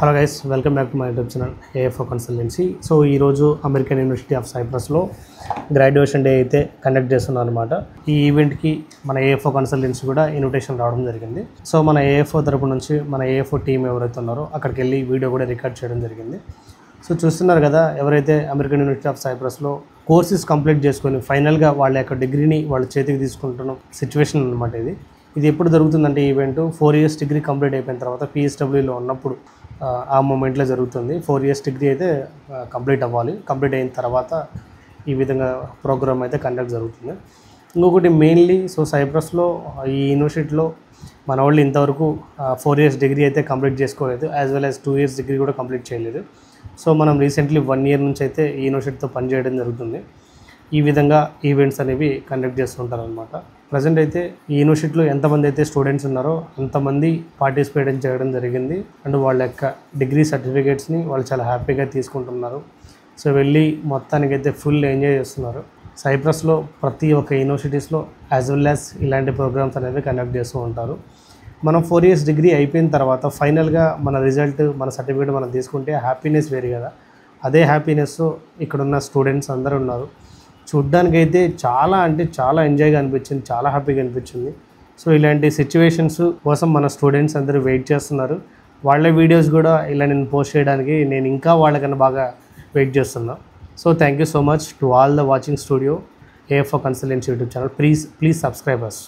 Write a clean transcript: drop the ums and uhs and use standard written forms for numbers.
Hello guys, welcome back to my YouTube channel AFO consultancy. So ఈరోజు American University of సైప్రస్లో graduation day అయితే conduct చేస్తున్నారు అనమాట. ఈ ఈవెంట్కి మన ఏఎఫ్ఓ కన్సల్టెన్సీ కూడా ఇన్విటేషన్ రావడం జరిగింది. సో మన ఏఎఫ్ఓ తరపు నుంచి మన ఏఎఫ్ఓ టీం ఎవరైతే ఉన్నారో అక్కడికి వెళ్ళి వీడియో కూడా రికార్డ్ చేయడం జరిగింది. సో చూస్తున్నారు కదా, ఎవరైతే అమెరికన్ యూనివర్సిటీ ఆఫ్ సైప్రస్లో కోర్సెస్ కంప్లీట్ చేసుకొని ఫైనల్గా వాళ్ళ యొక్క డిగ్రీని వాళ్ళ చేతికి తీసుకుంటున్న సిచ్యువేషన్ అనమాట. ఇది ఎప్పుడు జరుగుతుందంటే ఈవెంట్ 4 years డిగ్రీ కంప్లీట్ అయిపోయిన తర్వాత పిఎస్డబ్ల్యూలో ఉన్నప్పుడు ఆ మూమెంట్లో జరుగుతుంది. 4 years డిగ్రీ అయితే కంప్లీట్ అవ్వాలి. కంప్లీట్ అయిన తర్వాత ఈ విధంగా ప్రోగ్రామ్ అయితే కండక్ట్ జరుగుతుంది. ఇంకొకటి మెయిన్లీ సైప్రస్లో ఈ యూనివర్సిటీలో మన వాళ్ళు ఇంతవరకు 4 years డిగ్రీ అయితే కంప్లీట్ చేసుకోలేదు, as well as 2 years degree కూడా కంప్లీట్ చేయలేదు. సో మనం రీసెంట్లీ 1 year నుంచి అయితే ఈ యూనివర్సిటీతో పనిచేయడం జరుగుతుంది. ఈ విధంగా ఈవెంట్స్ అనేవి కండక్ట్ చేస్తుంటారు అనమాట. ప్రజెంట్ అయితే ఈ యూనివర్సిటీలో ఎంతమంది అయితే స్టూడెంట్స్ ఉన్నారో అంతమంది పార్టిసిపేట్ చేయడం జరిగింది. అండ్ వాళ్ళ యొక్క డిగ్రీ సర్టిఫికేట్స్ని వాళ్ళు చాలా హ్యాపీగా తీసుకుంటున్నారు. సో వెళ్ళి మొత్తానికైతే ఫుల్ ఎంజాయ్ చేస్తున్నారు. సైప్రస్లో ప్రతి ఒక్క యూనివర్సిటీస్లో యాజ్ వెల్ యాజ్ ఇలాంటి ప్రోగ్రామ్స్ అనేవి కండక్ట్ చేస్తూ ఉంటారు. మనం 4 years డిగ్రీ అయిపోయిన తర్వాత ఫైనల్గా మన రిజల్ట్, మన సర్టిఫికేట్ మనం తీసుకుంటే హ్యాపీనెస్ వేరు కదా. అదే హ్యాపీనెస్ ఇక్కడున్న స్టూడెంట్స్ అందరూ ఉన్నారు. చూడ్డానికైతే చాలా అంటే చాలా ఎంజాయ్గా అనిపించింది, చాలా హ్యాపీగా అనిపించింది. సో ఇలాంటి సిచ్యువేషన్స్ కోసం మన స్టూడెంట్స్ అందరూ వెయిట్ చేస్తున్నారు. వాళ్ళ వీడియోస్ కూడా ఇలా నేను పోస్ట్ చేయడానికి నేను ఇంకా వాళ్ళకన్నా బాగా వెయిట్ చేస్తున్నాను. So thank you so much to all the watching studio AFO consultancy YouTube channel. Please subscribe us.